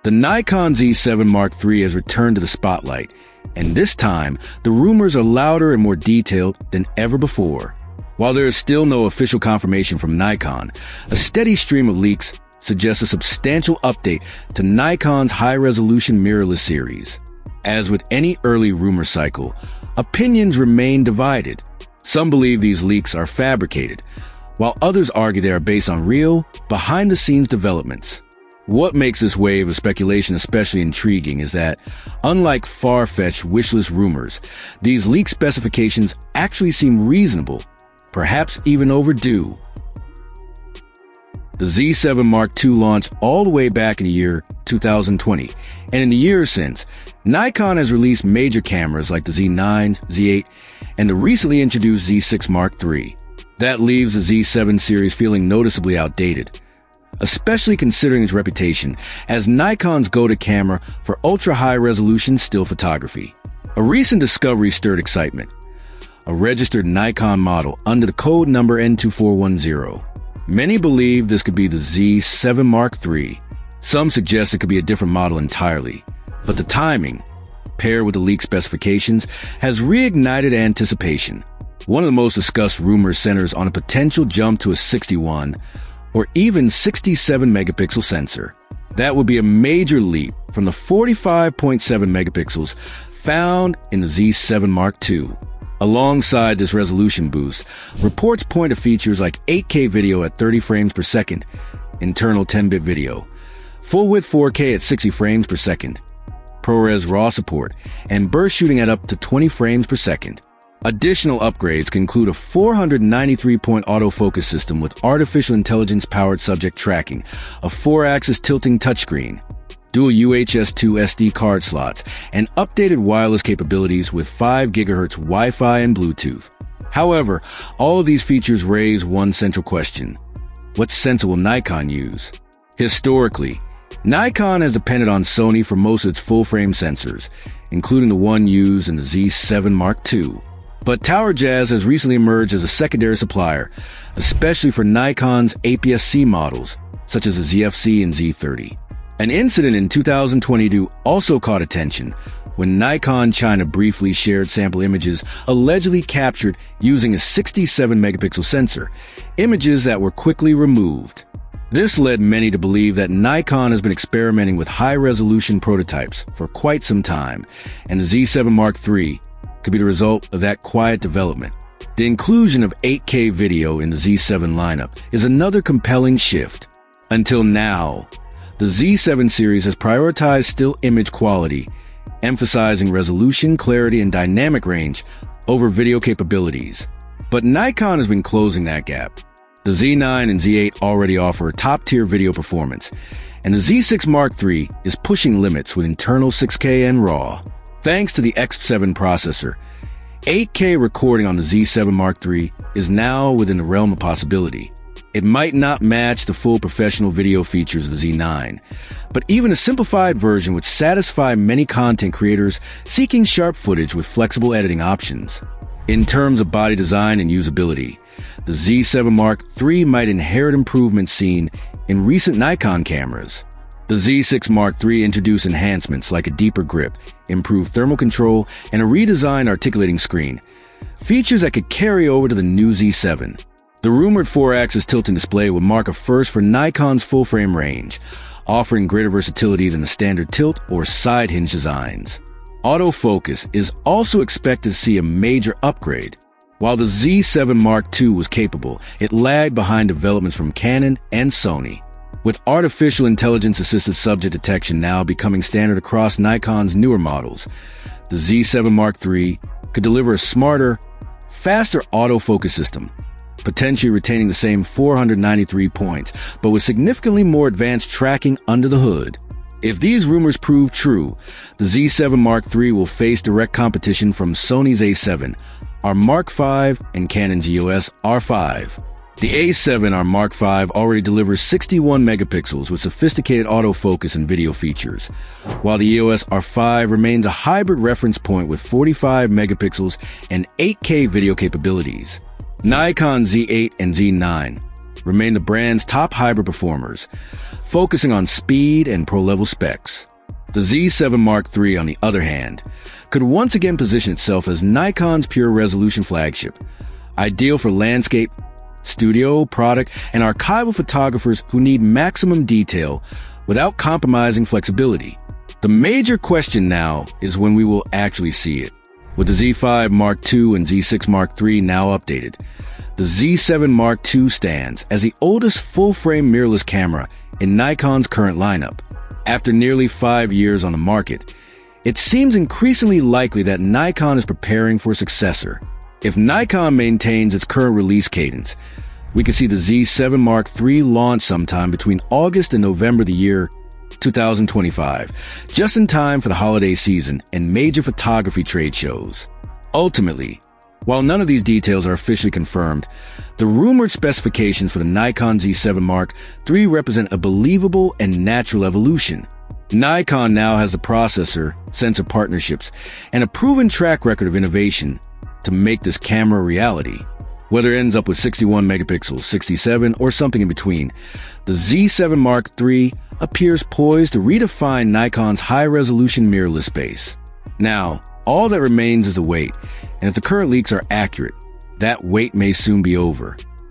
The Nikon Z7 Mark III has returned to the spotlight, and this time, the rumors are louder and more detailed than ever before. While there is still no official confirmation from Nikon, a steady stream of leaks suggests a substantial update to Nikon's high-resolution mirrorless series. As with any early rumor cycle, opinions remain divided. Some believe these leaks are fabricated, while others argue they are based on real, behind-the-scenes developments. What makes this wave of speculation especially intriguing is that, unlike far-fetched wishlist rumors, these leaked specifications actually seem reasonable, perhaps even overdue. The Z7 Mark II launched all the way back in the year 2020, and in the years since, Nikon has released major cameras like the Z9, Z8, and the recently introduced Z6 Mark III. That leaves the Z7 series feeling noticeably outdated, especially considering its reputation as Nikon's go-to camera for ultra-high-resolution still photography. A recent discovery stirred excitement: a registered Nikon model under the code number N2410. Many believe this could be the Z7 Mark III. Some suggest it could be a different model entirely, but the timing, paired with the leaked specifications, has reignited anticipation. One of the most discussed rumors centers on a potential jump to a 61 or even 67 megapixel sensor. That would be a major leap from the 45.7 megapixels found in the Z7 Mark II. Alongside this resolution boost, reports point to features like 8K video at 30 frames per second, internal 10-bit video, full-width 4K at 60 frames per second, ProRes RAW support, and burst shooting at up to 20 frames per second. Additional upgrades can include a 493-point autofocus system with artificial intelligence-powered subject tracking, a 4-axis tilting touchscreen, dual UHS-2 SD card slots, and updated wireless capabilities with 5 GHz Wi-Fi and Bluetooth. However, all of these features raise one central question: what sensor will Nikon use? Historically, Nikon has depended on Sony for most of its full-frame sensors, including the one used in the Z7 Mark II. But Tower Jazz has recently emerged as a secondary supplier, especially for Nikon's APS-C models, such as the ZFC and Z30. An incident in 2022 also caught attention when Nikon China briefly shared sample images allegedly captured using a 67 megapixel sensor, images that were quickly removed. This led many to believe that Nikon has been experimenting with high-resolution prototypes for quite some time, and the Z7 Mark III could be the result of that quiet development. The inclusion of 8K video in the Z7 lineup is another compelling shift. Until now, the Z7 series has prioritized still image quality, emphasizing resolution, clarity, and dynamic range over video capabilities. But Nikon has been closing that gap. The Z9 and Z8 already offer top-tier video performance, and the Z6 Mark III is pushing limits with internal 6K and RAW. Thanks to the X7 processor, 8K recording on the Z7 Mark III is now within the realm of possibility. It might not match the full professional video features of the Z9, but even a simplified version would satisfy many content creators seeking sharp footage with flexible editing options. In terms of body design and usability, the Z7 Mark III might inherit improvements seen in recent Nikon cameras. The Z6 Mark III introduced enhancements like a deeper grip, improved thermal control, and a redesigned articulating screen, features that could carry over to the new Z7. The rumored 4-axis tilting display would mark a first for Nikon's full-frame range, offering greater versatility than the standard tilt or side hinge designs. Autofocus is also expected to see a major upgrade. While the Z7 Mark II was capable, it lagged behind developments from Canon and Sony. With artificial intelligence-assisted subject detection now becoming standard across Nikon's newer models, the Z7 Mark III could deliver a smarter, faster autofocus system, potentially retaining the same 493 points, but with significantly more advanced tracking under the hood. If these rumors prove true, the Z7 Mark III will face direct competition from Sony's A7, our Mark V, and Canon's EOS R5. The A7, our Mark V, already delivers 61 megapixels with sophisticated autofocus and video features, while the EOS R5 remains a hybrid reference point with 45 megapixels and 8K video capabilities. Nikon Z8 and Z9, remain the brand's top hybrid performers, focusing on speed and pro-level specs. The Z7 Mark III, on the other hand, could once again position itself as Nikon's pure resolution flagship, ideal for landscape, studio, product, and archival photographers who need maximum detail without compromising flexibility. The major question now is when we will actually see it. With the Z5 Mark II and Z6 Mark III now updated, the Z7 Mark II stands as the oldest full-frame mirrorless camera in Nikon's current lineup. After nearly 5 years on the market, it seems increasingly likely that Nikon is preparing for a successor. If Nikon maintains its current release cadence, we could see the Z7 Mark III launch sometime between August and November the year 2025, just in time for the holiday season and major photography trade shows. Ultimately, while none of these details are officially confirmed, the rumored specifications for the Nikon Z7 Mark III represent a believable and natural evolution. Nikon now has the processor, sensor partnerships, and a proven track record of innovation to make this camera a reality. Whether it ends up with 61 megapixels, 67, or something in between, the Z7 Mark III appears poised to redefine Nikon's high-resolution mirrorless space. Now, all that remains is to wait, and if the current leaks are accurate, that wait may soon be over.